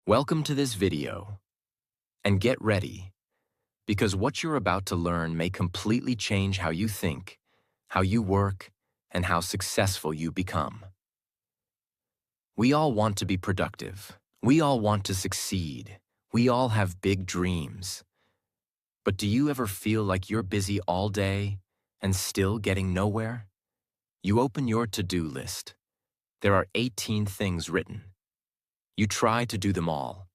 Welcome to this video, and get ready, because what you're about to learn may completely change how you think, how you work, and how successful you become. We all want to be productive. We all want to succeed. We all have big dreams. But do you ever feel like you're busy all day and still getting nowhere? You open your to-do list. There are 18 things written. You try to do them all.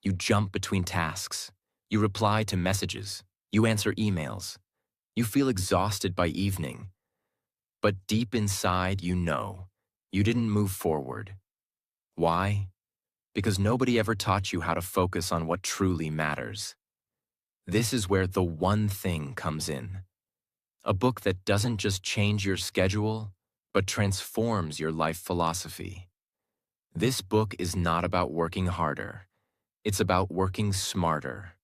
You jump between tasks. You reply to messages. You answer emails. You feel exhausted by evening. But deep inside, you know you didn't move forward. Why? Because nobody ever taught you how to focus on what truly matters. This is where The One Thing comes in. A book that doesn't just change your schedule, but transforms your life philosophy. This book is not about working harder. It's about working smarter.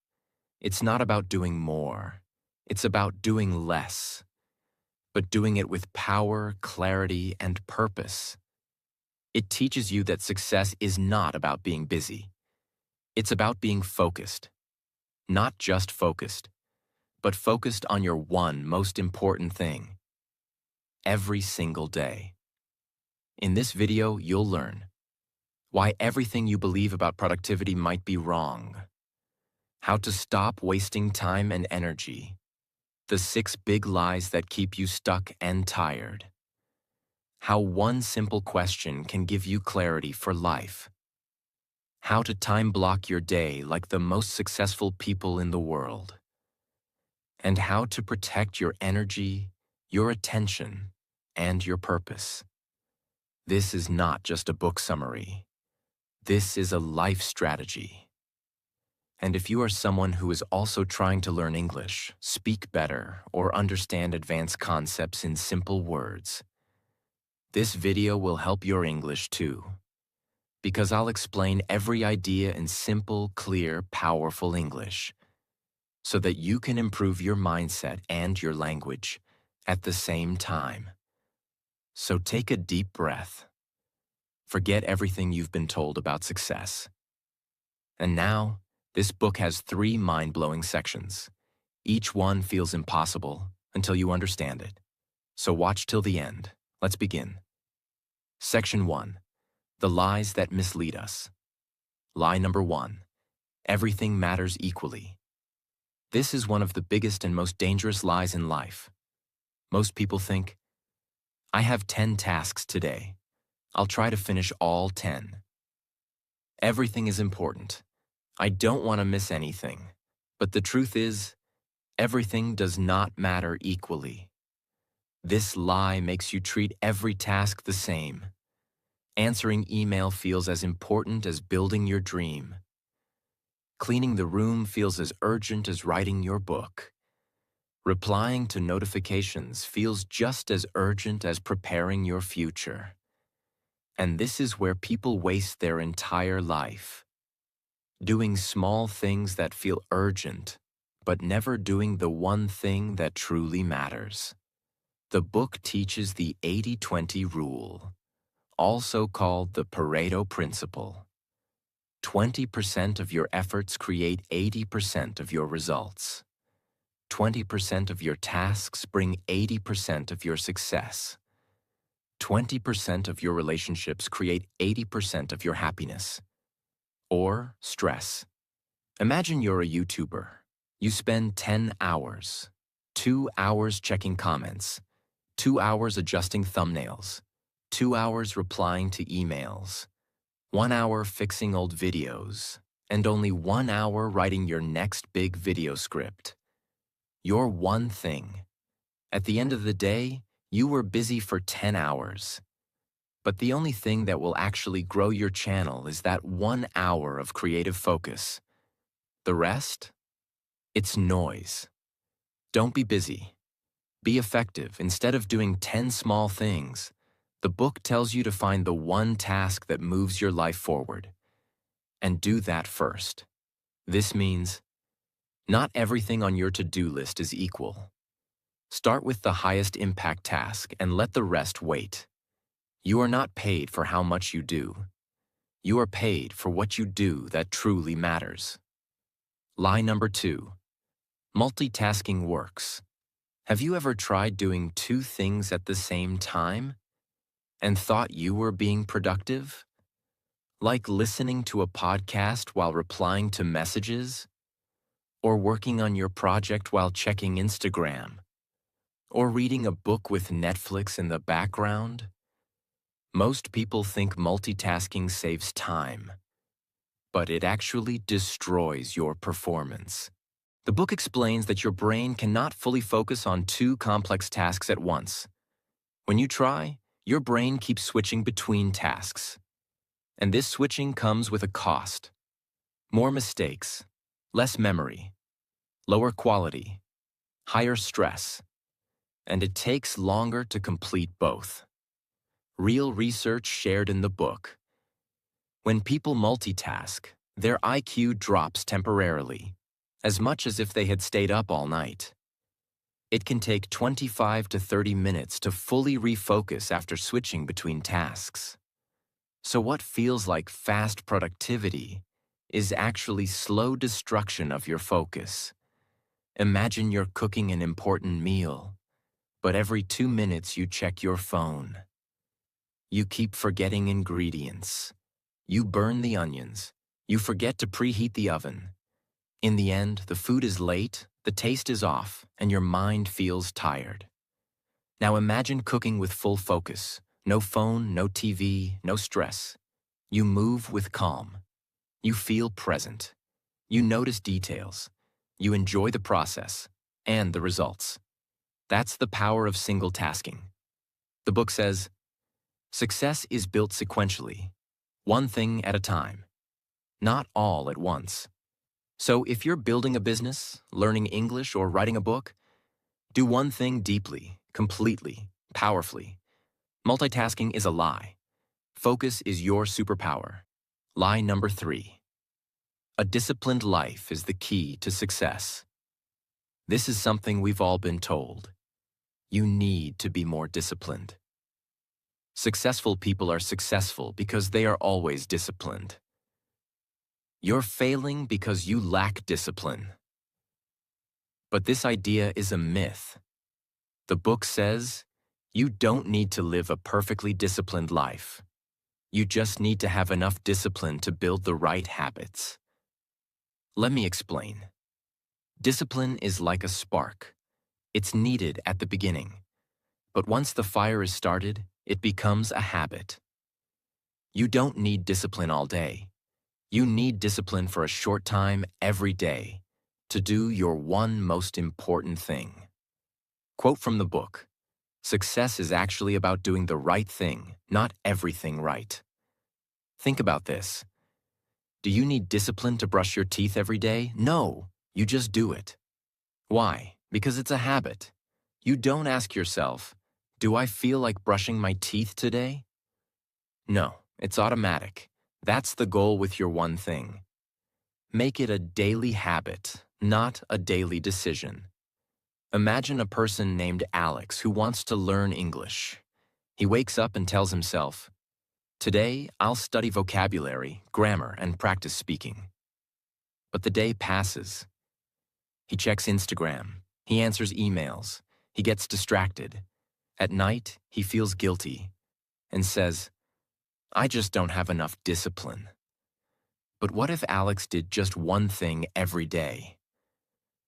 It's not about doing more. It's about doing less, but doing it with power, clarity, and purpose. It teaches you that success is not about being busy. It's about being focused. Not just focused, but focused on your one most important thing. Every single day. In this video, you'll learn why everything you believe about productivity might be wrong, how to stop wasting time and energy, the 6 big lies that keep you stuck and tired, how one simple question can give you clarity for life, how to time block your day like the most successful people in the world, and how to protect your energy, your attention, and your purpose. This is not just a book summary. This is a life strategy. And if you are someone who is also trying to learn English, speak better, or understand advanced concepts in simple words, this video will help your English too. Because I'll explain every idea in simple, clear, powerful English, so that you can improve your mindset and your language at the same time. So take a deep breath. Forget everything you've been told about success. And now, this book has 3 mind-blowing sections. Each one feels impossible until you understand it. So watch till the end. Let's begin. Section 1. The lies that mislead us. Lie number 1. Everything matters equally. This is one of the biggest and most dangerous lies in life. Most people think, I have 10 tasks today. I'll try to finish all 10. Everything is important. I don't want to miss anything. But the truth is, everything does not matter equally. This lie makes you treat every task the same. Answering email feels as important as building your dream. Cleaning the room feels as urgent as writing your book. Replying to notifications feels just as urgent as preparing your future. And this is where people waste their entire life. Doing small things that feel urgent, but never doing the one thing that truly matters. The book teaches the 80-20 rule, also called the Pareto principle. 20% of your efforts create 80% of your results. 20% of your tasks bring 80% of your success. 20% of your relationships create 80% of your happiness. Or stress. Imagine you're a YouTuber. You spend 10 hours, 2 hours checking comments, 2 hours adjusting thumbnails, 2 hours replying to emails, 1 hour fixing old videos, and only 1 hour writing your next big video script. Your one thing. At the end of the day, you were busy for 10 hours. But the only thing that will actually grow your channel is that 1 hour of creative focus. The rest? It's noise. Don't be busy. Be effective. Instead of doing 10 small things, the book tells you to find the one task that moves your life forward. And do that first. This means not everything on your to-do list is equal. Start with the highest impact task and let the rest wait. You are not paid for how much you do. You are paid for what you do that truly matters. Lie number 2. Multitasking works. Have you ever tried doing 2 things at the same time and thought you were being productive? Like listening to a podcast while replying to messages? Or working on your project while checking Instagram? Or reading a book with Netflix in the background? Most people think multitasking saves time, but it actually destroys your performance. The book explains that your brain cannot fully focus on 2 complex tasks at once. When you try, your brain keeps switching between tasks. And this switching comes with a cost. More mistakes, less memory, lower quality, higher stress, and it takes longer to complete both. Real research shared in the book. When people multitask, their IQ drops temporarily, as much as if they had stayed up all night. It can take 25 to 30 minutes to fully refocus after switching between tasks. So what feels like fast productivity is actually slow destruction of your focus. Imagine you're cooking an important meal, but every 2 minutes you check your phone. You keep forgetting ingredients. You burn the onions. You forget to preheat the oven. In the end, the food is late, the taste is off, and your mind feels tired. Now imagine cooking with full focus. No phone, no TV, no stress. You move with calm. You feel present. You notice details. You enjoy the process and the results. That's the power of single tasking. The book says, success is built sequentially, one thing at a time, not all at once. So if you're building a business, learning English, or writing a book, do one thing deeply, completely, powerfully. Multitasking is a lie. Focus is your superpower. Lie number 3. A disciplined life is the key to success. This is something we've all been told. You need to be more disciplined. Successful people are successful because they are always disciplined. You're failing because you lack discipline. But this idea is a myth. The book says, you don't need to live a perfectly disciplined life. You just need to have enough discipline to build the right habits. Let me explain. Discipline is like a spark. It's needed at the beginning. But once the fire is started, it becomes a habit. You don't need discipline all day. You need discipline for a short time every day to do your one most important thing. Quote from the book, success is actually about doing the right thing, not everything right. Think about this. Do you need discipline to brush your teeth every day? No, you just do it. Why? Because it's a habit. You don't ask yourself, do I feel like brushing my teeth today? No, it's automatic. That's the goal with your one thing. Make it a daily habit, not a daily decision. Imagine a person named Alex who wants to learn English. He wakes up and tells himself, today I'll study vocabulary, grammar, and practice speaking. But the day passes. He checks Instagram. He answers emails. He gets distracted. At night, he feels guilty and says, I just don't have enough discipline. But what if Alex did just one thing every day?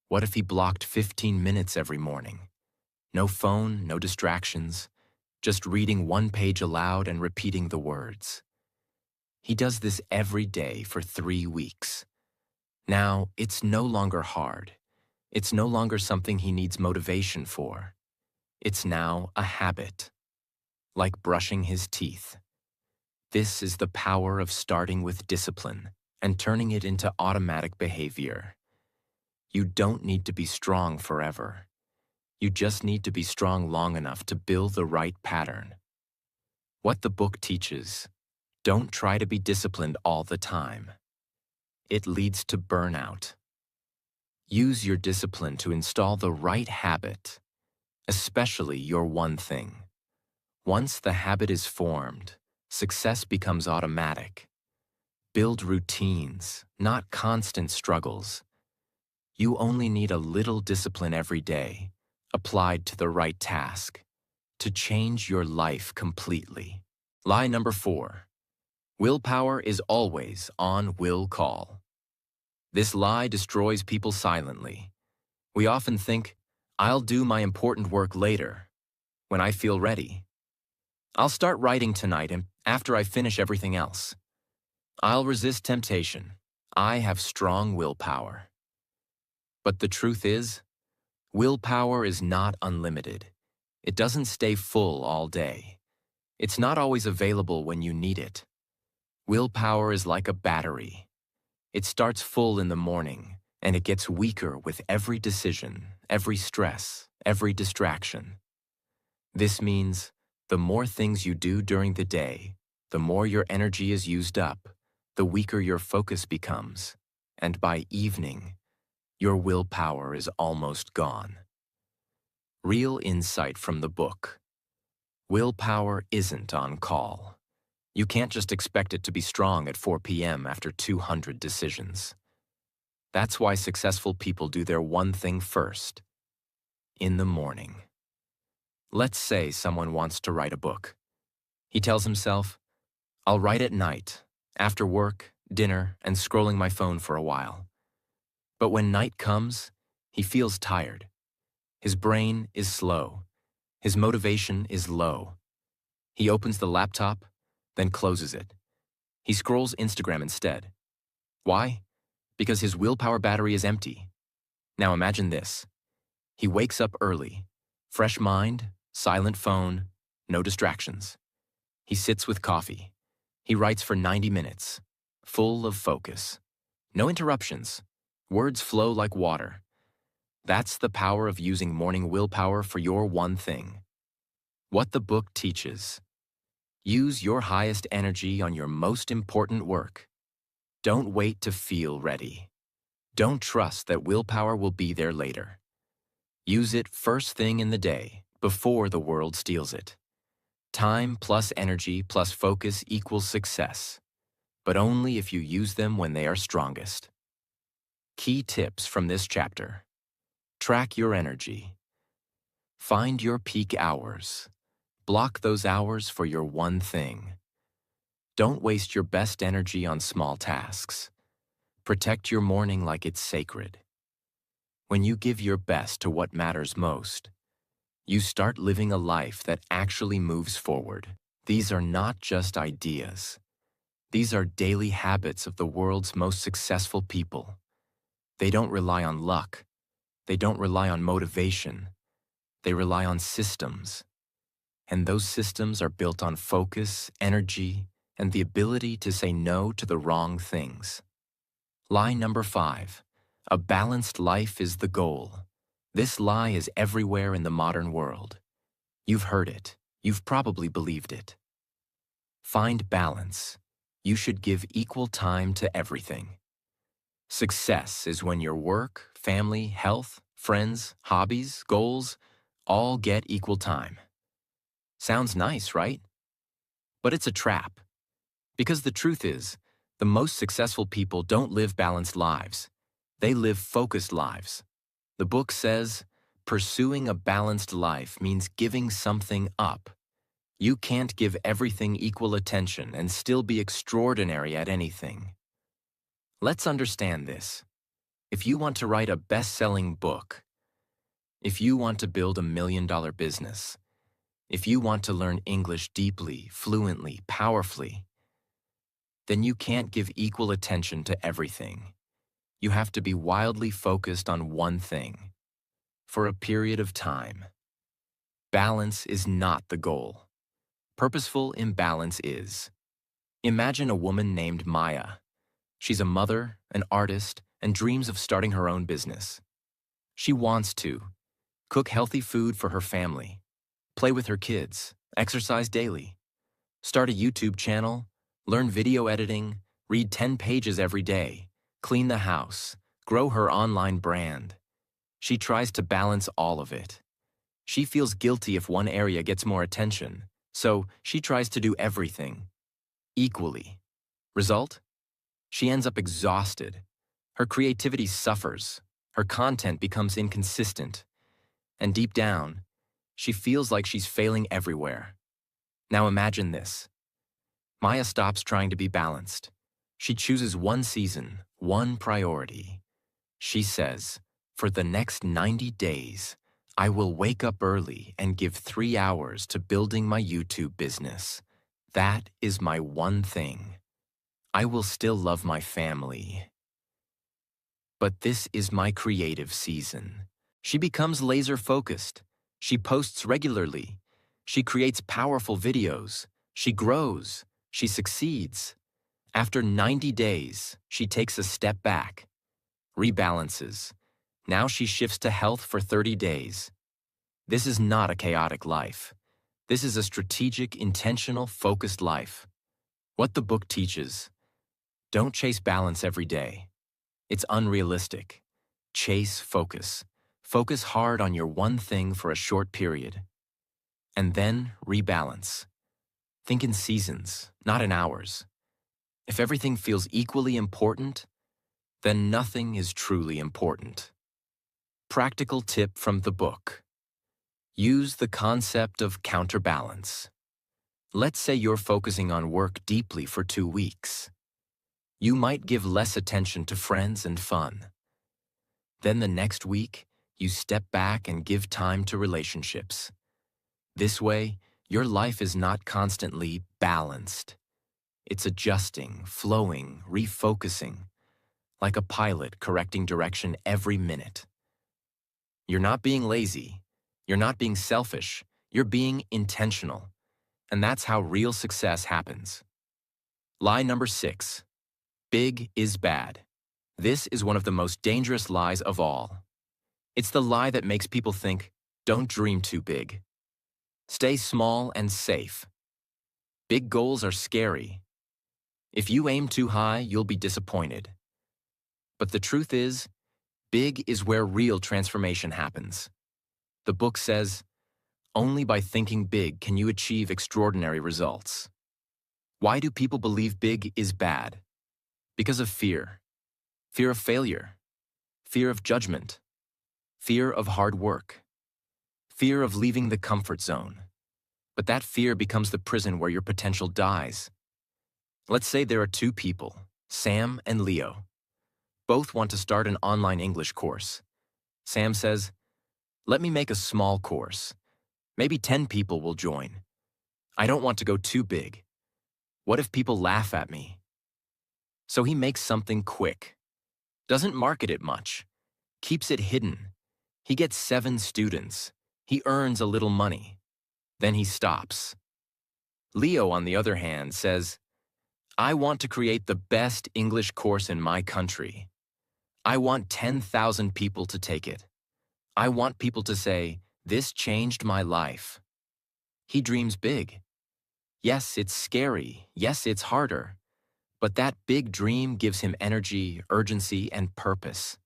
What if he blocked 15 minutes every morning? No phone, no distractions, just reading one page aloud and repeating the words. He does this every day for 3 weeks. Now, it's no longer hard. It's no longer something he needs motivation for. It's now a habit, like brushing his teeth. This is the power of starting with discipline and turning it into automatic behavior. You don't need to be strong forever. You just need to be strong long enough to build the right pattern. What the book teaches, don't try to be disciplined all the time. It leads to burnout. Use your discipline to install the right habit, especially your one thing. Once the habit is formed, success becomes automatic. Build routines, not constant struggles. You only need a little discipline every day, applied to the right task, to change your life completely. Lie number 4. Willpower is always on will call. This lie destroys people silently. We often think, I'll do my important work later, when I feel ready. I'll start writing tonight and after I finish everything else. I'll resist temptation. I have strong willpower. But the truth is, willpower is not unlimited. It doesn't stay full all day. It's not always available when you need it. Willpower is like a battery. It starts full in the morning, and it gets weaker with every decision, every stress, every distraction. This means the more things you do during the day, the more your energy is used up, the weaker your focus becomes, and by evening, your willpower is almost gone. Real insight from the book. Willpower isn't on call. You can't just expect it to be strong at 4 p.m. after 200 decisions. That's why successful people do their one thing first, in the morning. Let's say someone wants to write a book. He tells himself, I'll write at night, after work, dinner, and scrolling my phone for a while. But when night comes, he feels tired. His brain is slow. His motivation is low. He opens the laptop, then closes it. He scrolls Instagram instead. Why? Because his willpower battery is empty. Now imagine this. He wakes up early, fresh mind, silent phone, no distractions. He sits with coffee. He writes for 90 minutes, full of focus. No interruptions. Words flow like water. That's the power of using morning willpower for your one thing. What the book teaches. Use your highest energy on your most important work. Don't wait to feel ready. Don't trust that willpower will be there later. Use it first thing in the day, before the world steals it. Time plus energy plus focus equals success, but only if you use them when they are strongest. Key tips from this chapter. Track your energy. Find your peak hours. Block those hours for your one thing. Don't waste your best energy on small tasks. Protect your morning like it's sacred. When you give your best to what matters most, you start living a life that actually moves forward. These are not just ideas. These are daily habits of the world's most successful people. They don't rely on luck. They don't rely on motivation. They rely on systems. And those systems are built on focus, energy, and the ability to say no to the wrong things. Lie number 5. A balanced life is the goal. This lie is everywhere in the modern world. You've heard it. You've probably believed it. Find balance. You should give equal time to everything. Success is when your work, family, health, friends, hobbies, goals, all get equal time. Sounds nice, right? But it's a trap. Because the truth is, the most successful people don't live balanced lives. They live focused lives. The book says, pursuing a balanced life means giving something up. You can't give everything equal attention and still be extraordinary at anything. Let's understand this. If you want to write a best-selling book, if you want to build a $1 million business, if you want to learn English deeply, fluently, powerfully, then you can't give equal attention to everything. You have to be wildly focused on one thing, for a period of time. Balance is not the goal. Purposeful imbalance is. Imagine a woman named Maya. She's a mother, an artist, and dreams of starting her own business. She wants to cook healthy food for her family, play with her kids, exercise daily, start a YouTube channel, learn video editing, read 10 pages every day, clean the house, grow her online brand. She tries to balance all of it. She feels guilty if one area gets more attention, so she tries to do everything equally. Result? She ends up exhausted. Her creativity suffers. Her content becomes inconsistent. And deep down, she feels like she's failing everywhere. Now imagine this. Maya stops trying to be balanced. She chooses one season, one priority. She says, for the next 90 days, I will wake up early and give 3 hours to building my YouTube business. That is my one thing. I will still love my family. But this is my creative season. She becomes laser-focused. She posts regularly. She creates powerful videos. She grows. She succeeds. After 90 days, she takes a step back, rebalances. Now she shifts to health for 30 days. This is not a chaotic life. This is a strategic, intentional, focused life. What the book teaches: don't chase balance every day. It's unrealistic. Chase focus. Focus hard on your one thing for a short period. And then rebalance. Think in seasons, not in hours. If everything feels equally important, then nothing is truly important. Practical tip from the book. Use the concept of counterbalance. Let's say you're focusing on work deeply for 2 weeks. You might give less attention to friends and fun. Then the next week, you step back and give time to relationships. This way, your life is not constantly balanced. It's adjusting, flowing, refocusing, like a pilot correcting direction every minute. You're not being lazy. You're not being selfish. You're being intentional. And that's how real success happens. Lie number 6. Big is bad. This is one of the most dangerous lies of all. It's the lie that makes people think, don't dream too big. Stay small and safe. Big goals are scary. If you aim too high, you'll be disappointed. But the truth is, big is where real transformation happens. The book says, only by thinking big can you achieve extraordinary results. Why do people believe big is bad? Because of fear. Fear of failure. Fear of judgment. Fear of hard work. Fear of leaving the comfort zone. But that fear becomes the prison where your potential dies. Let's say there are 2 people, Sam and Leo. Both want to start an online English course. Sam says, let me make a small course. Maybe 10 people will join. I don't want to go too big. What if people laugh at me? So he makes something quick. Doesn't market it much. Keeps it hidden. He gets 7 students. He earns a little money. Then he stops. Leo, on the other hand, says, I want to create the best English course in my country. I want 10,000 people to take it. I want people to say, this changed my life. He dreams big. Yes, it's scary. Yes, it's harder. But that big dream gives him energy, urgency, and purpose.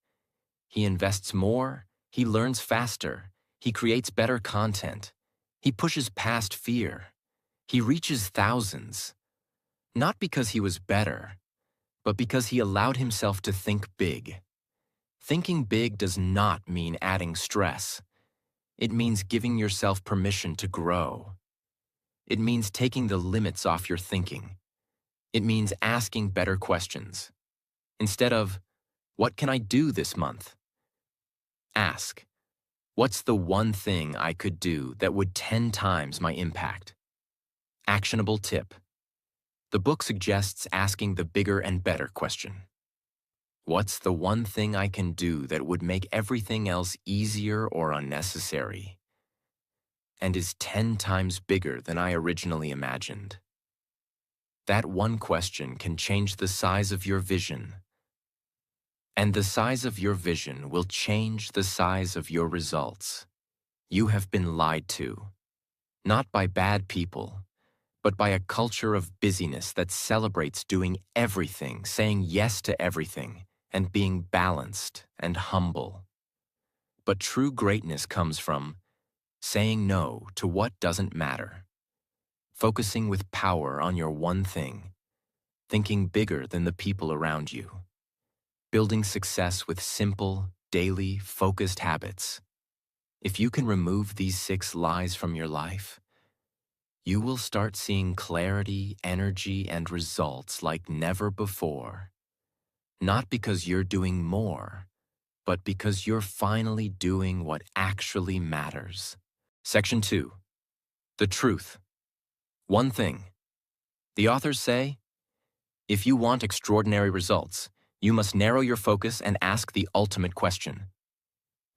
He invests more. He learns faster. He creates better content. He pushes past fear. He reaches thousands. Not because he was better, but because he allowed himself to think big. Thinking big does not mean adding stress. It means giving yourself permission to grow. It means taking the limits off your thinking. It means asking better questions. Instead of, what can I do this month? Ask, what's the one thing I could do that would 10 times my impact? Actionable tip. The book suggests asking the bigger and better question. What's the one thing I can do that would make everything else easier or unnecessary, and is 10 times bigger than I originally imagined? That one question can change the size of your vision, and the size of your vision will change the size of your results. You have been lied to, not by bad people, but by a culture of busyness that celebrates doing everything, saying yes to everything, and being balanced and humble. But true greatness comes from saying no to what doesn't matter, focusing with power on your one thing, thinking bigger than the people around you, building success with simple, daily, focused habits. If you can remove these 6 lies from your life, you will start seeing clarity, energy, and results like never before. Not because you're doing more, but because you're finally doing what actually matters. Section 2. The truth. One thing. The authors say, if you want extraordinary results, you must narrow your focus and ask the ultimate question.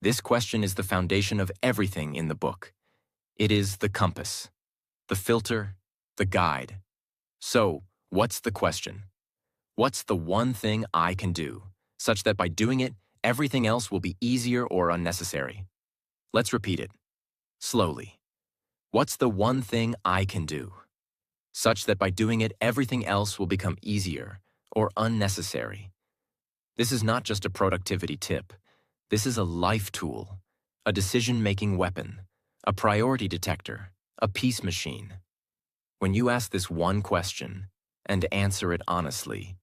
This question is the foundation of everything in the book. It is the compass, the filter, the guide. So, what's the question? What's the one thing I can do, such that by doing it, everything else will be easier or unnecessary? Let's repeat it, slowly. What's the one thing I can do, such that by doing it, everything else will become easier or unnecessary? This is not just a productivity tip. This is a life tool, a decision-making weapon, a priority detector, a peace machine. When you ask this one question and answer it honestly,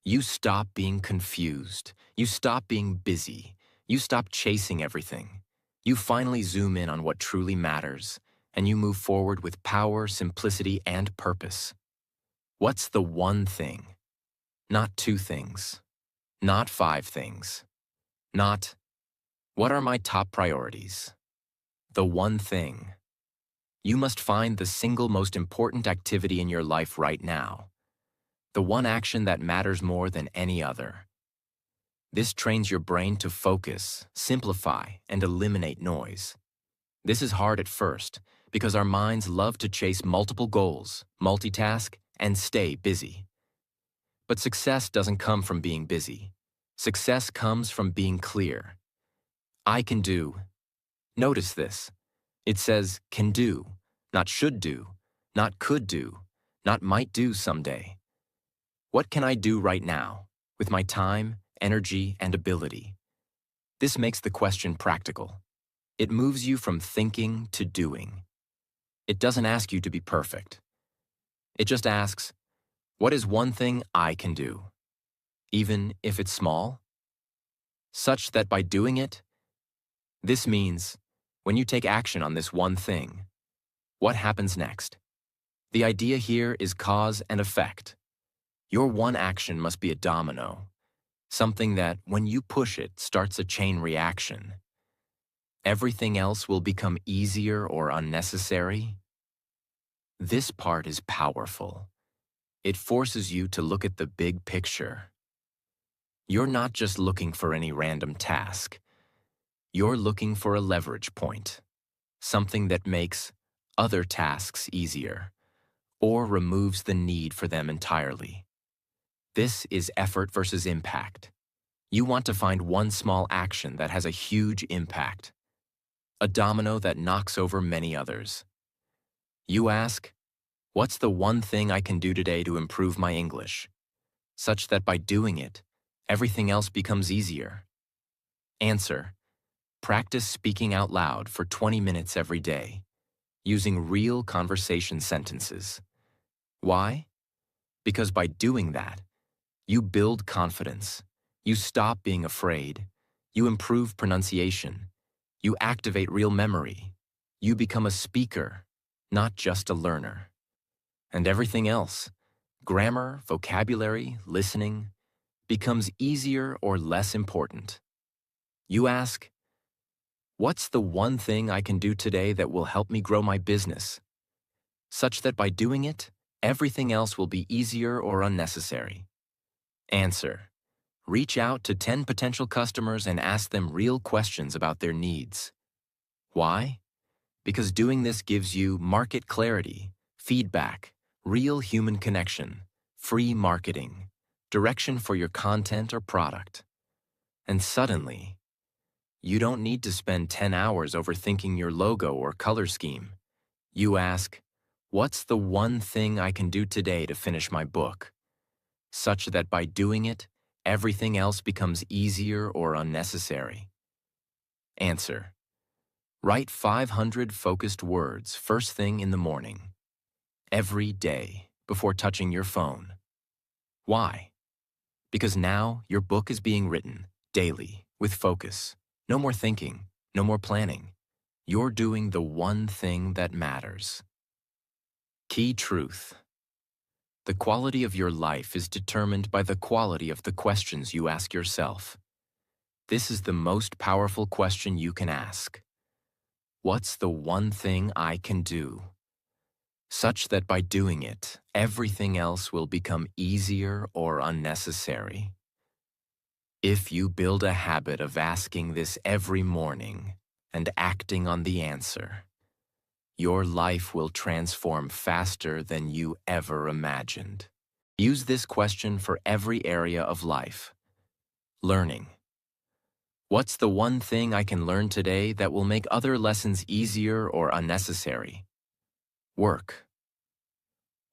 you stop being confused, you stop being busy, you stop chasing everything. You finally zoom in on what truly matters, and you move forward with power, simplicity, and purpose. What's the one thing? Not 2 things, not 5 things, not, what are my top priorities? The one thing. You must find the single most important activity in your life right now, the one action that matters more than any other. This trains your brain to focus, simplify, and eliminate noise. This is hard at first because our minds love to chase multiple goals, multitask, and stay busy. But success doesn't come from being busy. Success comes from being clear. I can do. Notice this. It says can do, not should do, not could do, not might do someday. What can I do right now, with my time, energy, and ability? This makes the question practical. It moves you from thinking to doing. It doesn't ask you to be perfect. It just asks, what is one thing I can do, even if it's small? Such that by doing it, this means, when you take action on this one thing, what happens next? The idea here is cause and effect. Your one action must be a domino, something that, when you push it, starts a chain reaction. Everything else will become easier or unnecessary. This part is powerful. It forces you to look at the big picture. You're not just looking for any random task. You're looking for a leverage point, something that makes other tasks easier or removes the need for them entirely. This is effort versus impact. You want to find one small action that has a huge impact, a domino that knocks over many others. You ask, what's the one thing I can do today to improve my English, such that by doing it, everything else becomes easier? Answer, practice speaking out loud for 20 minutes every day, using real conversation sentences. Why? Because by doing that, you build confidence, you stop being afraid, you improve pronunciation, you activate real memory, you become a speaker, not just a learner. And everything else, grammar, vocabulary, listening, becomes easier or less important. You ask, what's the one thing I can do today that will help me grow my business, such that by doing it, everything else will be easier or unnecessary? Answer, reach out to 10 potential customers and ask them real questions about their needs. Why? Because doing this gives you market clarity, feedback, real human connection, free marketing, direction for your content or product. And suddenly, you don't need to spend 10 hours overthinking your logo or color scheme. You ask, what's the one thing I can do today to finish my book? Such that by doing it, everything else becomes easier or unnecessary. Answer, write 500 focused words first thing in the morning, every day, before touching your phone. Why? Because now your book is being written daily with focus. No more thinking, no more planning. You're doing the one thing that matters. Key truth. The quality of your life is determined by the quality of the questions you ask yourself. This is the most powerful question you can ask. What's the one thing I can do? Such that by doing it, everything else will become easier or unnecessary. If you build a habit of asking this every morning and acting on the answer, your life will transform faster than you ever imagined. Use this question for every area of life. Learning. What's the one thing I can learn today that will make other lessons easier or unnecessary? Work.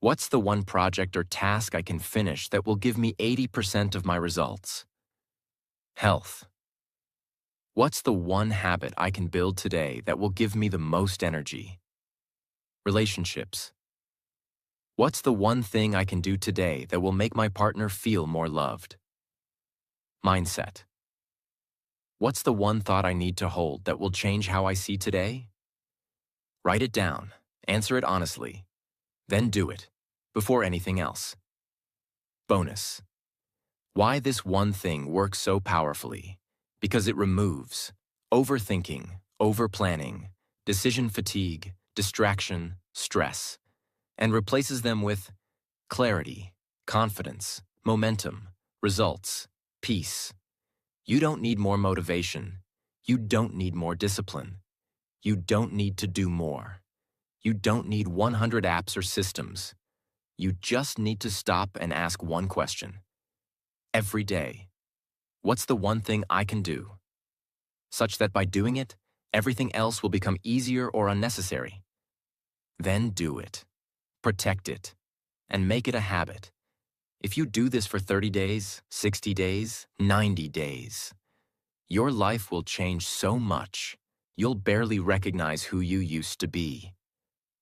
What's the one project or task I can finish that will give me 80% of my results? Health. What's the one habit I can build today that will give me the most energy? Relationships. What's the one thing I can do today that will make my partner feel more loved? Mindset. What's the one thought I need to hold that will change how I see today? Write it down, answer it honestly, then do it, before anything else. Bonus. Why this one thing works so powerfully? Because it removes overthinking, overplanning, decision fatigue, distraction, stress, and replaces them with clarity, confidence, momentum, results, peace. You don't need more motivation. You don't need more discipline. You don't need to do more. You don't need 100 apps or systems. You just need to stop and ask one question. Every day, what's the one thing I can do? Such that by doing it, everything else will become easier or unnecessary. Then do it. Protect it. And make it a habit. If you do this for 30 days, 60 days, 90 days, your life will change so much, you'll barely recognize who you used to be.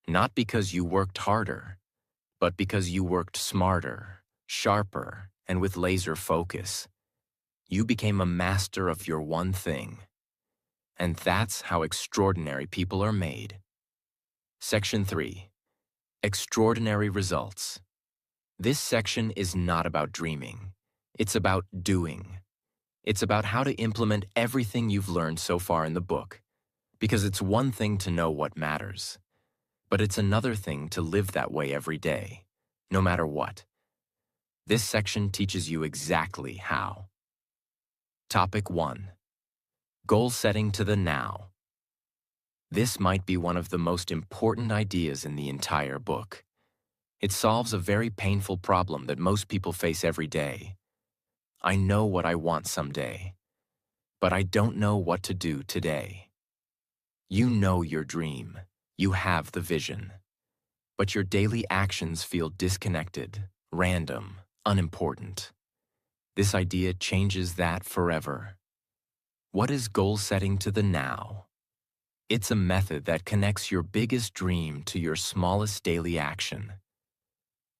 Not because you worked harder, but because you worked smarter, sharper, and with laser focus. You became a master of your one thing. And that's how extraordinary people are made. Section 3. Extraordinary results. This section is not about dreaming. It's about doing. It's about how to implement everything you've learned so far in the book. Because it's one thing to know what matters, but it's another thing to live that way every day, no matter what. This section teaches you exactly how. Topic 1. Goal setting to the now. This might be one of the most important ideas in the entire book. It solves a very painful problem that most people face every day. I know what I want someday, but I don't know what to do today. You know your dream. You have the vision. But your daily actions feel disconnected, random, unimportant. This idea changes that forever. What is goal setting to the now? It's a method that connects your biggest dream to your smallest daily action.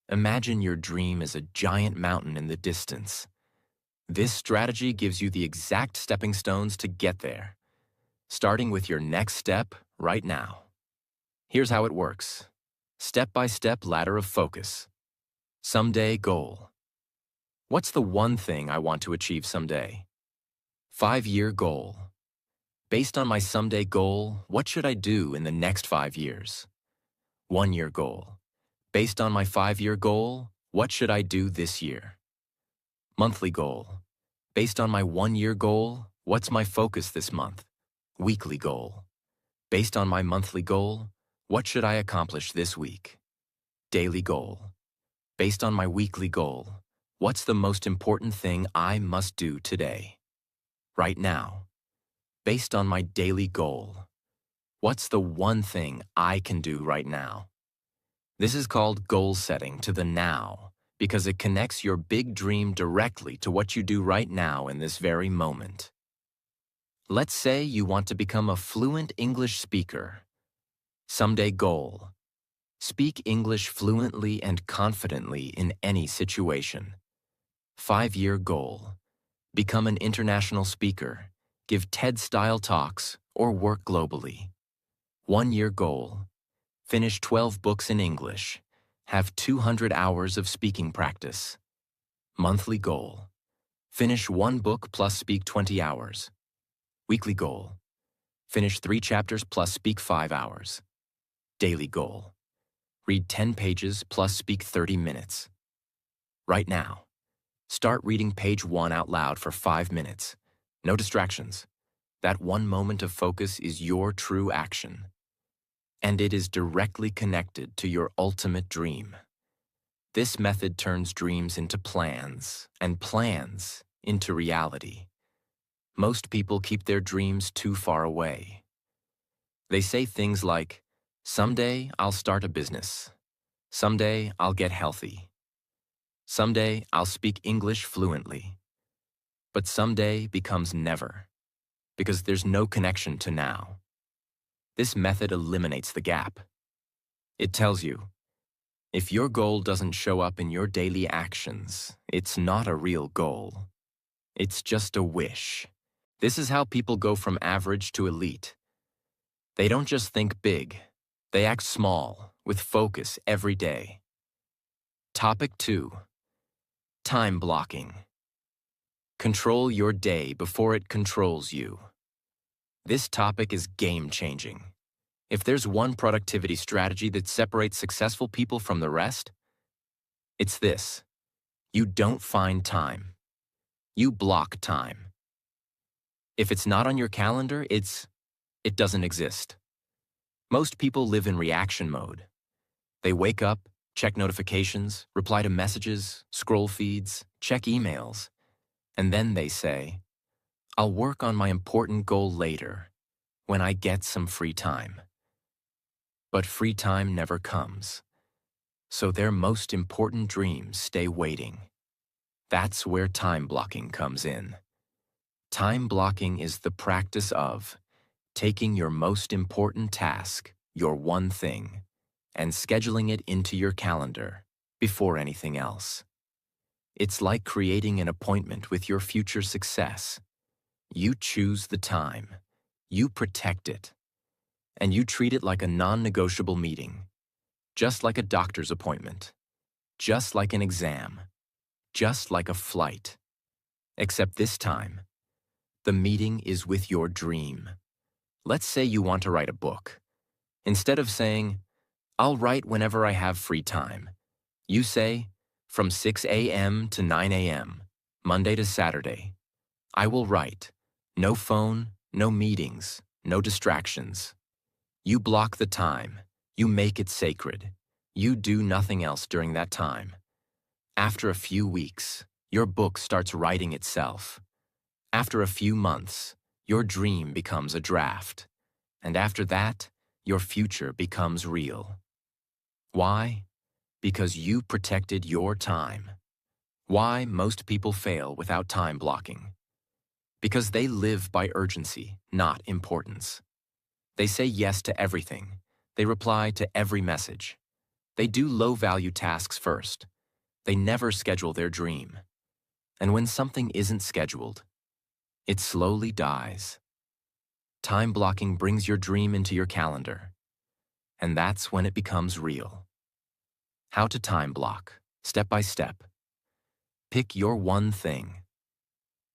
Imagine your dream as a giant mountain in the distance. This strategy gives you the exact stepping stones to get there, starting with your next step right now. Here's how it works. Step-by-step ladder of focus. Someday goal. What's the one thing I want to achieve someday? 5-year goal. Based on my someday goal, what should I do in the next 5 years? 1-year goal. Based on my 5-year goal, what should I do this year? Monthly goal. Based on my 1-year goal, what's my focus this month? Weekly goal. Based on my monthly goal, what should I accomplish this week? Daily goal. Based on my weekly goal, what's the most important thing I must do today? Right now. Based on my daily goal, what's the one thing I can do right now? This is called goal setting to the now because it connects your big dream directly to what you do right now in this very moment. Let's say you want to become a fluent English speaker. Someday goal. Speak English fluently and confidently in any situation. 5-year goal. Become an international speaker, give TED-style talks, or work globally. 1-year goal. Finish 12 books in English. Have 200 hours of speaking practice. Monthly goal. Finish 1 book plus speak 20 hours. Weekly goal. Finish 3 chapters plus speak 5 hours. Daily goal. Read 10 pages plus speak 30 minutes. Right now, start reading page 1 out loud for 5 minutes. No distractions. That one moment of focus is your true action. And it is directly connected to your ultimate dream. This method turns dreams into plans, and plans into reality. Most people keep their dreams too far away. They say things like, "Someday I'll start a business. Someday I'll get healthy. Someday I'll speak English fluently." But someday becomes never, because there's no connection to now. This method eliminates the gap. It tells you, if your goal doesn't show up in your daily actions, it's not a real goal. It's just a wish. This is how people go from average to elite. They don't just think big, they act small, with focus every day. Topic 2. Time blocking. Control your day before it controls you. This topic is game-changing. If there's one productivity strategy that separates successful people from the rest, it's this. You don't find time. You block time. If it's not on your calendar, it doesn't exist. Most people live in reaction mode. They wake up, check notifications, reply to messages, scroll feeds, check emails, and then they say, "I'll work on my important goal later, when I get some free time." But free time never comes, so their most important dreams stay waiting. That's where time blocking comes in. Time blocking is the practice of taking your most important task, your one thing, and scheduling it into your calendar before anything else. It's like creating an appointment with your future success. You choose the time, you protect it, and you treat it like a non-negotiable meeting, just like a doctor's appointment, just like an exam, just like a flight. Except this time, the meeting is with your dream. Let's say you want to write a book. Instead of saying, "I'll write whenever I have free time," you say, "From 6 a.m. to 9 a.m., Monday to Saturday, I will write. No phone, no meetings, no distractions." You block the time. You make it sacred. You do nothing else during that time. After a few weeks, your book starts writing itself. After a few months, your dream becomes a draft. And after that, your future becomes real. Why? Because you protected your time. Why most people fail without time blocking? Because they live by urgency, not importance. They say yes to everything. They reply to every message. They do low-value tasks first. They never schedule their dream. And when something isn't scheduled, it slowly dies. Time blocking brings your dream into your calendar. And that's when it becomes real. How to time block, step by step. Pick your one thing.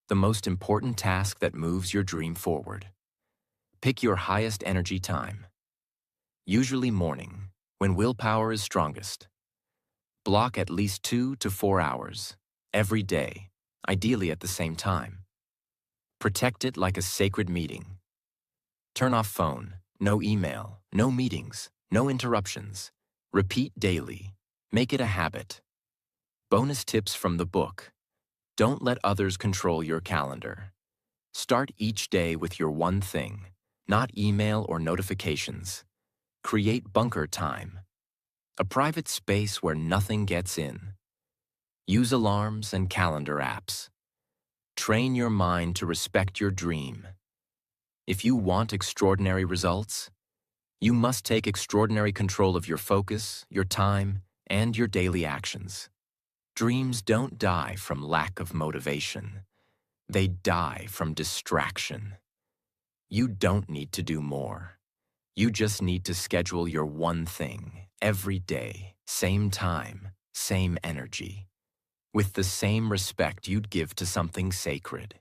The most important task that moves your dream forward. Pick your highest energy time. Usually morning, when willpower is strongest. Block at least 2 to 4 hours, every day, ideally at the same time. Protect it like a sacred meeting. Turn off phone, no email, no meetings, no interruptions. Repeat daily. Make it a habit. Bonus tips from the book. Don't let others control your calendar. Start each day with your one thing, not email or notifications. Create bunker time, a private space where nothing gets in. Use alarms and calendar apps. Train your mind to respect your dream. If you want extraordinary results, you must take extraordinary control of your focus, your time, and your daily actions. Dreams don't die from lack of motivation. They die from distraction. You don't need to do more. You just need to schedule your one thing every day, same time, same energy, with the same respect you'd give to something sacred.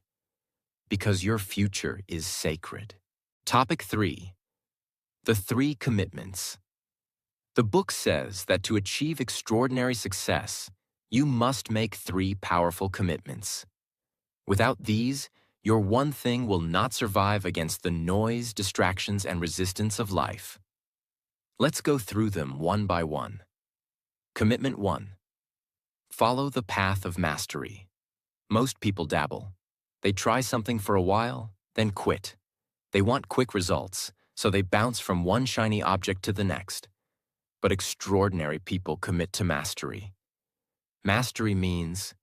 Because your future is sacred. Topic 3. The 3 commitments. The book says that to achieve extraordinary success, you must make 3 powerful commitments. Without these, your one thing will not survive against the noise, distractions, and resistance of life. Let's go through them one by one. Commitment 1. Follow the path of mastery. Most people dabble. They try something for a while, then quit. They want quick results, so they bounce from one shiny object to the next. But extraordinary people commit to mastery. Mastery means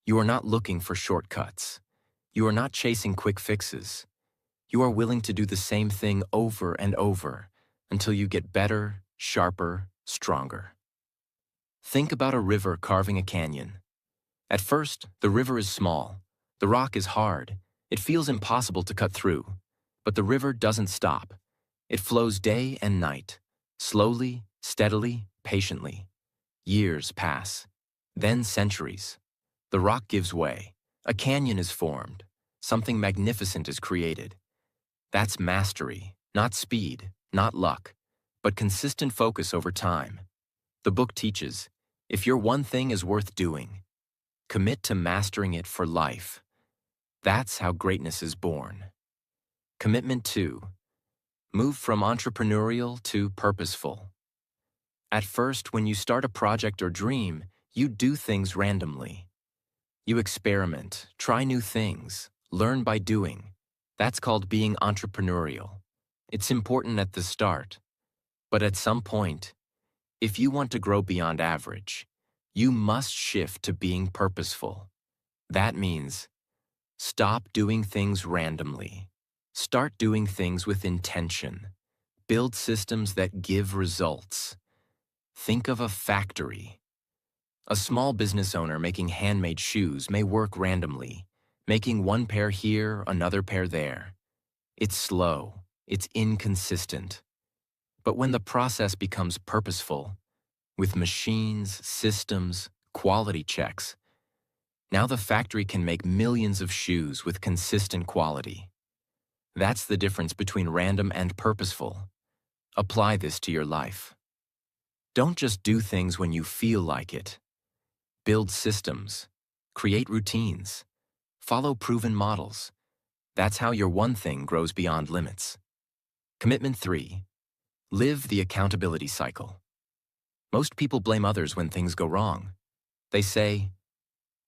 you are not looking for shortcuts. You are not chasing quick fixes. You are willing to do the same thing over and over until you get better, sharper, stronger. Think about a river carving a canyon. At first, the river is small. The rock is hard. It feels impossible to cut through. But the river doesn't stop. It flows day and night, slowly, steadily, patiently. Years pass. Then centuries. The rock gives way. A canyon is formed. Something magnificent is created. That's mastery, not speed, not luck, but consistent focus over time. The book teaches, if your one thing is worth doing, commit to mastering it for life. That's how greatness is born. Commitment 2. Move from entrepreneurial to purposeful. At first, when you start a project or dream, you do things randomly. You experiment, try new things, learn by doing. That's called being entrepreneurial. It's important at the start. But at some point, if you want to grow beyond average, you must shift to being purposeful. That means stop doing things randomly. Start doing things with intention. Build systems that give results. Think of a factory. A small business owner making handmade shoes may work randomly, making one pair here, another pair there. It's slow, it's inconsistent. But when the process becomes purposeful, with machines, systems, quality checks, now the factory can make millions of shoes with consistent quality. That's the difference between random and purposeful. Apply this to your life. Don't just do things when you feel like it. Build systems, create routines, follow proven models. That's how your one thing grows beyond limits. Commitment 3. Live the accountability cycle. Most people blame others when things go wrong. They say,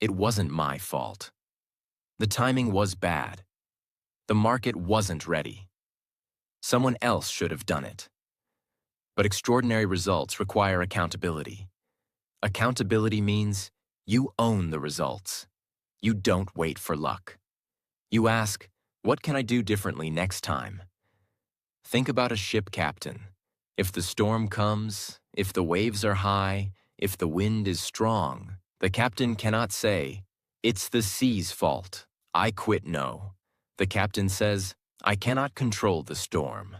"It wasn't my fault. The timing was bad. The market wasn't ready. Someone else should have done it." But extraordinary results require accountability. Accountability means you own the results. You don't wait for luck. You ask, what can I do differently next time? Think about a ship captain. If the storm comes, if the waves are high, if the wind is strong, the captain cannot say, "It's the sea's fault. I quit." No. The captain says, "I cannot control the storm,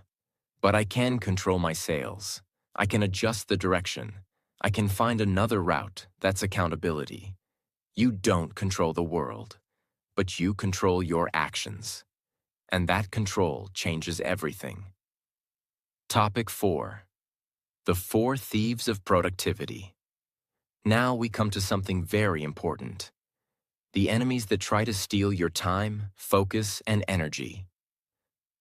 but I can control my sails. I can adjust the direction. I can find another route." That's accountability. You don't control the world, but you control your actions. And that control changes everything. Topic 4. The 4 thieves of productivity. Now we come to something very important. The enemies that try to steal your time, focus, and energy.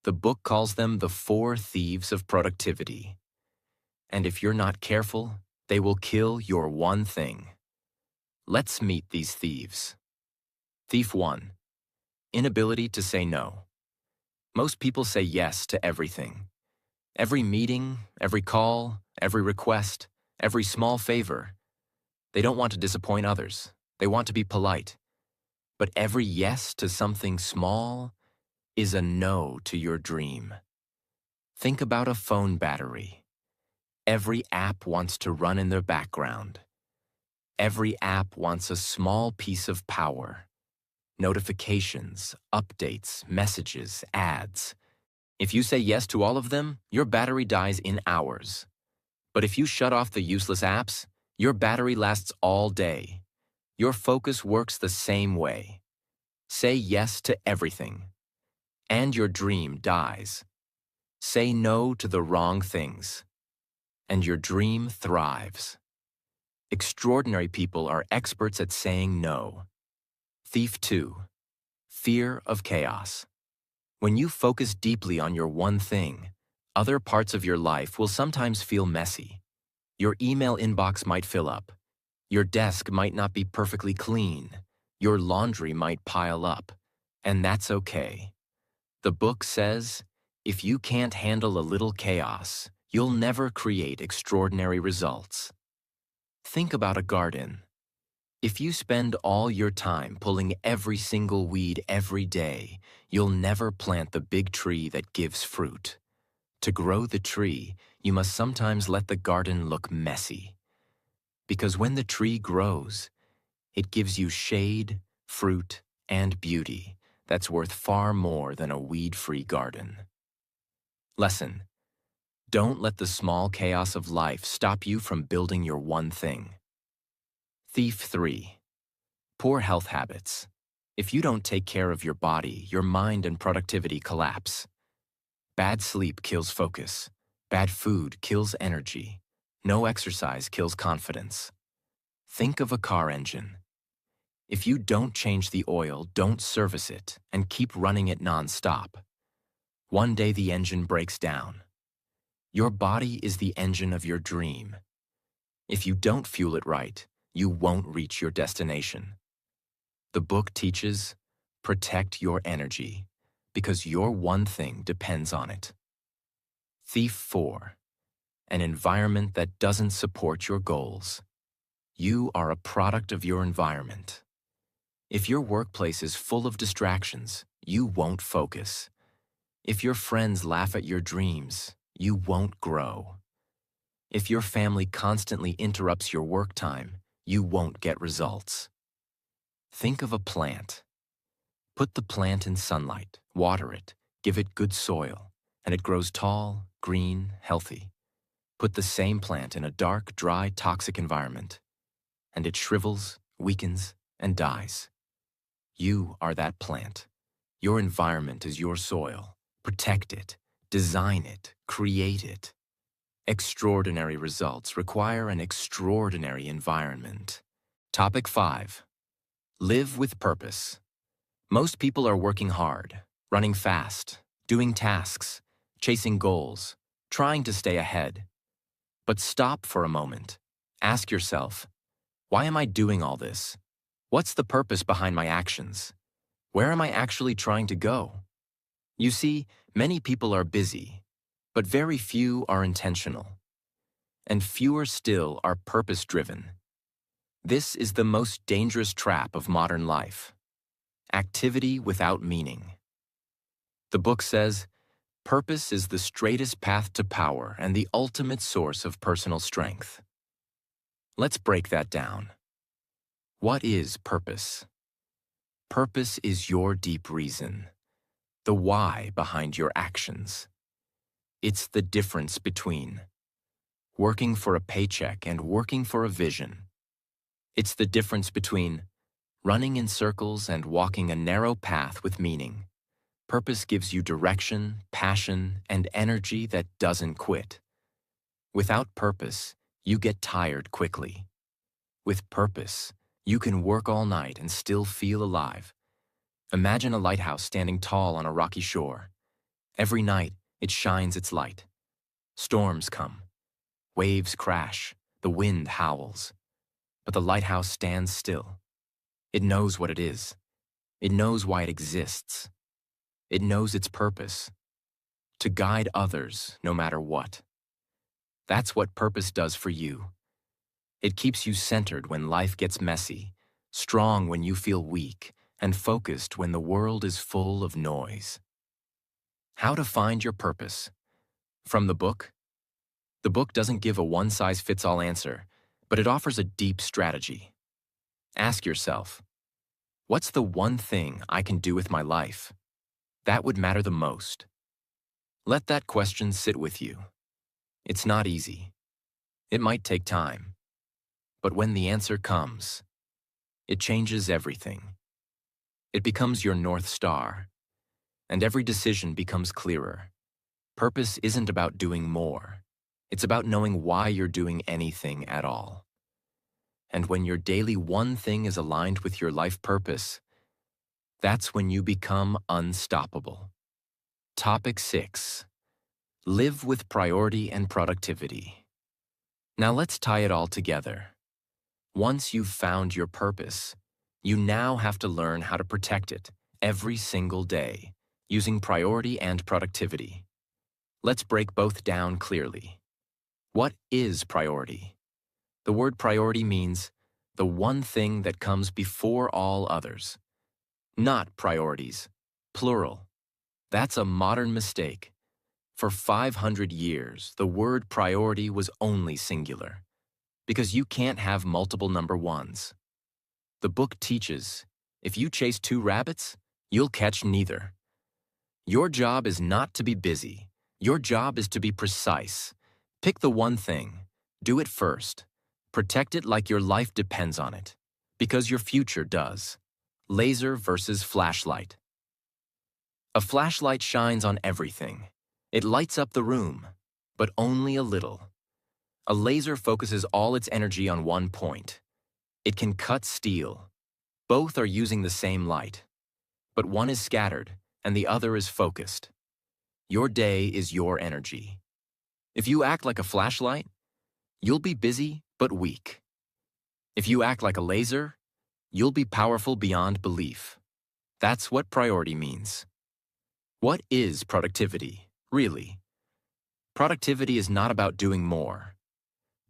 The book calls them the 4 thieves of productivity. And if you're not careful, they will kill your one thing. Let's meet these thieves. Thief 1. Inability to say no. Most people say yes to everything. Every meeting, every call, every request, every small favor. They don't want to disappoint others. They want to be polite. But every yes to something small is a no to your dream. Think about a phone battery. Every app wants to run in the background. Every app wants a small piece of power. Notifications, updates, messages, ads. If you say yes to all of them, your battery dies in hours. But if you shut off the useless apps, your battery lasts all day. Your focus works the same way. Say yes to everything, and your dream dies. Say no to the wrong things, and your dream thrives. Extraordinary people are experts at saying no. Thief 2. Fear of chaos. When you focus deeply on your one thing, other parts of your life will sometimes feel messy. Your email inbox might fill up. Your desk might not be perfectly clean. Your laundry might pile up. And that's okay. The book says, if you can't handle a little chaos, you'll never create extraordinary results. Think about a garden. If you spend all your time pulling every single weed every day, you'll never plant the big tree that gives fruit. To grow the tree, you must sometimes let the garden look messy. Because when the tree grows, it gives you shade, fruit, and beauty that's worth far more than a weed-free garden. Lesson: don't let the small chaos of life stop you from building your one thing. Thief 3. Poor health habits. If you don't take care of your body, your mind and productivity collapse. Bad sleep kills focus. Bad food kills energy. No exercise kills confidence. Think of a car engine. If you don't change the oil, don't service it, and keep running it non-stop, one day the engine breaks down. Your body is the engine of your dream. If you don't fuel it right, you won't reach your destination. The book teaches, protect your energy, because your one thing depends on it. Thief 4. An environment that doesn't support your goals. You are a product of your environment. If your workplace is full of distractions, you won't focus. If your friends laugh at your dreams, you won't grow. If your family constantly interrupts your work time, you won't get results. Think of a plant. Put the plant in sunlight, water it, give it good soil, and it grows tall, green, healthy. Put the same plant in a dark, dry, toxic environment, and it shrivels, weakens, and dies. You are that plant. Your environment is your soil. Protect it, design it, create it. Extraordinary results require an extraordinary environment. Topic 5. Live with purpose. Most people are working hard, running fast, doing tasks, chasing goals, trying to stay ahead. But stop for a moment. Ask yourself, why am I doing all this? What's the purpose behind my actions? Where am I actually trying to go? You see, many people are busy, but very few are intentional. And fewer still are purpose-driven. This is the most dangerous trap of modern life. Activity without meaning. The book says, purpose is the straightest path to power and the ultimate source of personal strength. Let's break that down. What is purpose? Purpose is your deep reason, the why behind your actions. It's the difference between working for a paycheck and working for a vision. It's the difference between running in circles and walking a narrow path with meaning. Purpose gives you direction, passion, and energy that doesn't quit. Without purpose, you get tired quickly. With purpose, you can work all night and still feel alive. Imagine a lighthouse standing tall on a rocky shore. Every night, it shines its light. Storms come. Waves crash. The wind howls. But the lighthouse stands still. It knows what it is. It knows why it exists. It knows its purpose: to guide others no matter what. That's what purpose does for you. It keeps you centered when life gets messy, strong when you feel weak, and focused when the world is full of noise. How to find your purpose? From the book? The book doesn't give a one-size-fits-all answer, but it offers a deep strategy. Ask yourself, what's the one thing I can do with my life that would matter the most? Let that question sit with you. It's not easy. It might take time. But when the answer comes, it changes everything. It becomes your North Star, and every decision becomes clearer. Purpose isn't about doing more. It's about knowing why you're doing anything at all. And when your daily one thing is aligned with your life purpose, that's when you become unstoppable. Topic 6. Live with priority and productivity. Now let's tie it all together. Once you've found your purpose, you now have to learn how to protect it every single day, using priority and productivity. Let's break both down clearly. What is priority? The word priority means the one thing that comes before all others. Not priorities, plural. That's a modern mistake. For 500 years, the word priority was only singular, because you can't have multiple number ones. The book teaches, if you chase 2 rabbits, you'll catch neither. Your job is not to be busy. Your job is to be precise. Pick the one thing. Do it first. Protect it like your life depends on it, because your future does. Laser versus flashlight. A flashlight shines on everything. It lights up the room, but only a little. A laser focuses all its energy on one point. It can cut steel. Both are using the same light, but one is scattered and the other is focused. Your day is your energy. If you act like a flashlight, you'll be busy but weak. If you act like a laser, you'll be powerful beyond belief. That's what priority means. What is productivity, really? Productivity is not about doing more.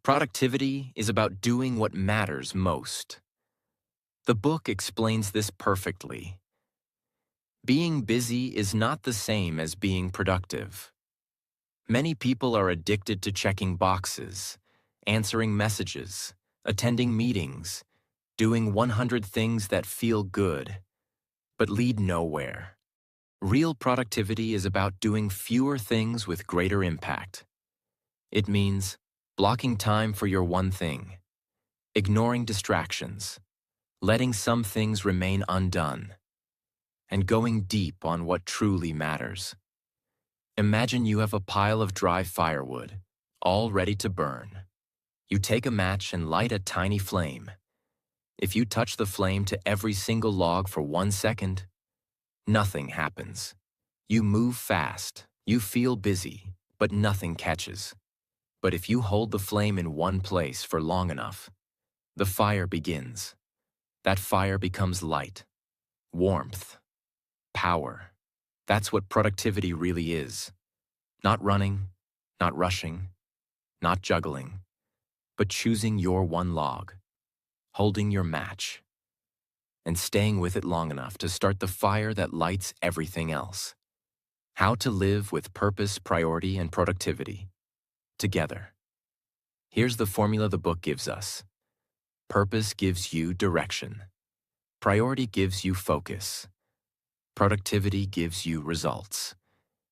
Productivity is about doing what matters most. The book explains this perfectly. Being busy is not the same as being productive. Many people are addicted to checking boxes, answering messages, attending meetings, doing 100 things that feel good, but lead nowhere. Real productivity is about doing fewer things with greater impact. It means blocking time for your one thing, ignoring distractions, letting some things remain undone, and going deep on what truly matters. Imagine you have a pile of dry firewood, all ready to burn. You take a match and light a tiny flame. If you touch the flame to every single log for 1 second, nothing happens. You move fast, you feel busy, but nothing catches. But if you hold the flame in one place for long enough, the fire begins. That fire becomes light, warmth, power. That's what productivity really is. Not running, not rushing, not juggling, but choosing your one log, holding your match, and staying with it long enough to start the fire that lights everything else. How to live with purpose, priority, and productivity together. Here's the formula the book gives us. Purpose gives you direction. Priority gives you focus. Productivity gives you results.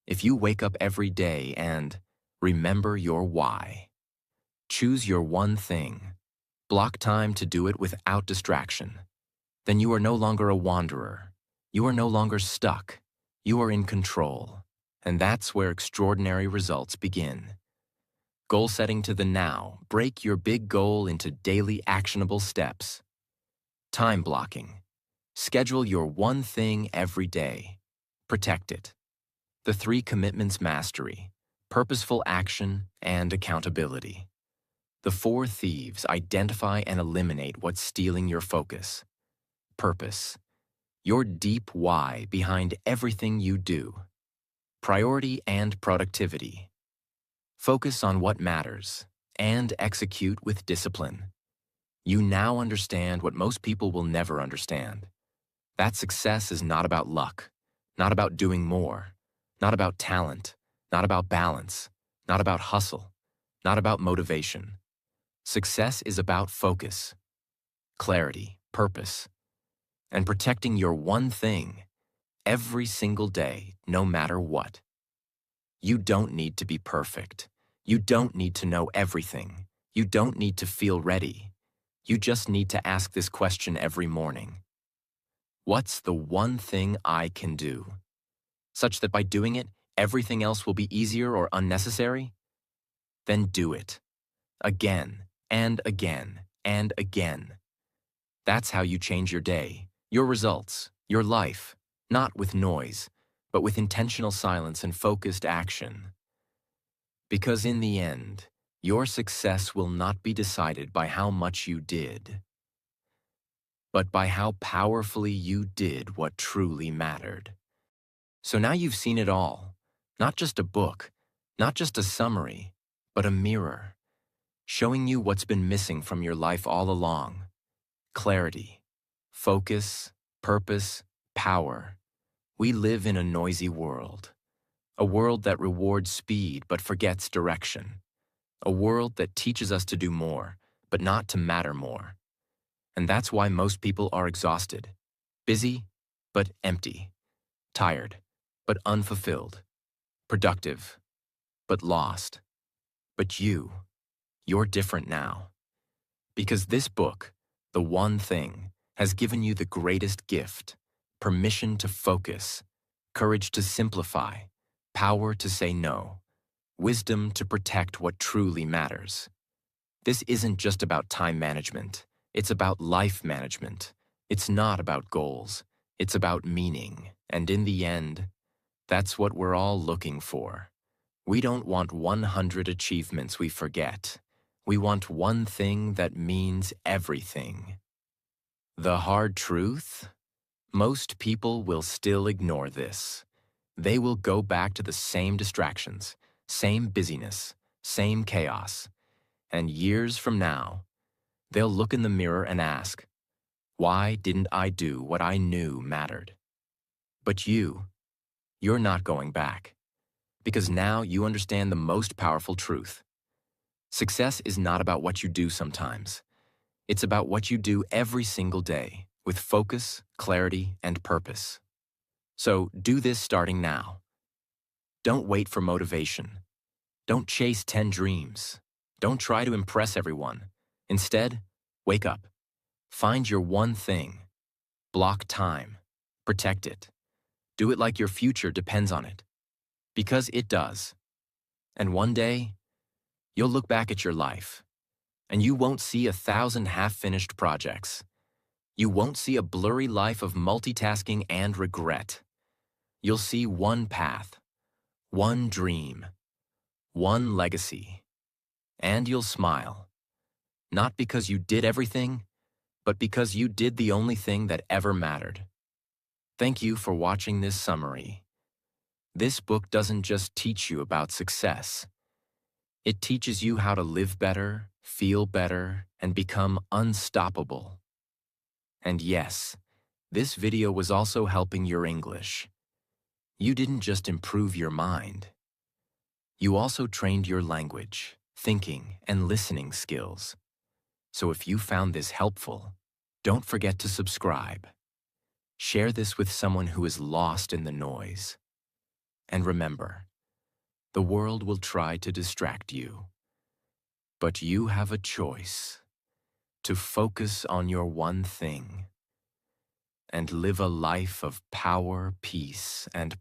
If you wake up every day and remember your why, choose your one thing, block time to do it without distraction, then you are no longer a wanderer. You are no longer stuck. You are in control. And that's where extraordinary results begin. Goal setting to the now. Break your big goal into daily actionable steps. Time blocking. Schedule your one thing every day. Protect it. The 3 commitments: mastery, purposeful action, and accountability. The 4 thieves: identify and eliminate what's stealing your focus. Purpose, your deep why behind everything you do. Priority and productivity. Focus on what matters and execute with discipline. You now understand what most people will never understand. That success is not about luck, not about doing more, not about talent, not about balance, not about hustle, not about motivation. Success is about focus, clarity, purpose, and protecting your one thing every single day, no matter what. You don't need to be perfect. You don't need to know everything. You don't need to feel ready. You just need to ask this question every morning. What's the one thing I can do? Such that by doing it, everything else will be easier or unnecessary? Then do it. Again, and again, and again. That's how you change your day, your results, your life, not with noise, but with intentional silence and focused action. Because in the end, your success will not be decided by how much you did, but by how powerfully you did what truly mattered. So now you've seen it all, not just a book, not just a summary, but a mirror, showing you what's been missing from your life all along. Clarity, focus, purpose, power. We live in a noisy world, a world that rewards speed but forgets direction, a world that teaches us to do more, but not to matter more. And that's why most people are exhausted, busy, but empty, tired, but unfulfilled, productive, but lost. But you're different now. Because this book, The One Thing, has given you the greatest gift: permission to focus, courage to simplify, power to say no, wisdom to protect what truly matters. This isn't just about time management. It's about life management. It's not about goals. It's about meaning. And in the end, that's what we're all looking for. We don't want 100 achievements we forget. We want one thing that means everything. The hard truth? Most people will still ignore this. They will go back to the same distractions, same busyness, same chaos. And years from now, they'll look in the mirror and ask, why didn't I do what I knew mattered? But you're not going back. Because now you understand the most powerful truth. Success is not about what you do sometimes. It's about what you do every single day, with focus, clarity, and purpose. So do this starting now. Don't wait for motivation. Don't chase 10 dreams. Don't try to impress everyone. Instead, wake up. Find your one thing. Block time. Protect it. Do it like your future depends on it. Because it does. And one day, you'll look back at your life, and you won't see 1,000 half-finished projects. You won't see a blurry life of multitasking and regret. You'll see one path, one dream, one legacy. And you'll smile. Not because you did everything, but because you did the only thing that ever mattered. Thank you for watching this summary. This book doesn't just teach you about success. It teaches you how to live better, feel better, and become unstoppable. And yes, this video was also helping your English. You didn't just improve your mind. You also trained your language, thinking, and listening skills. So if you found this helpful, don't forget to subscribe. Share this with someone who is lost in the noise. And remember, the world will try to distract you. But you have a choice to focus on your one thing and live a life of power, peace, and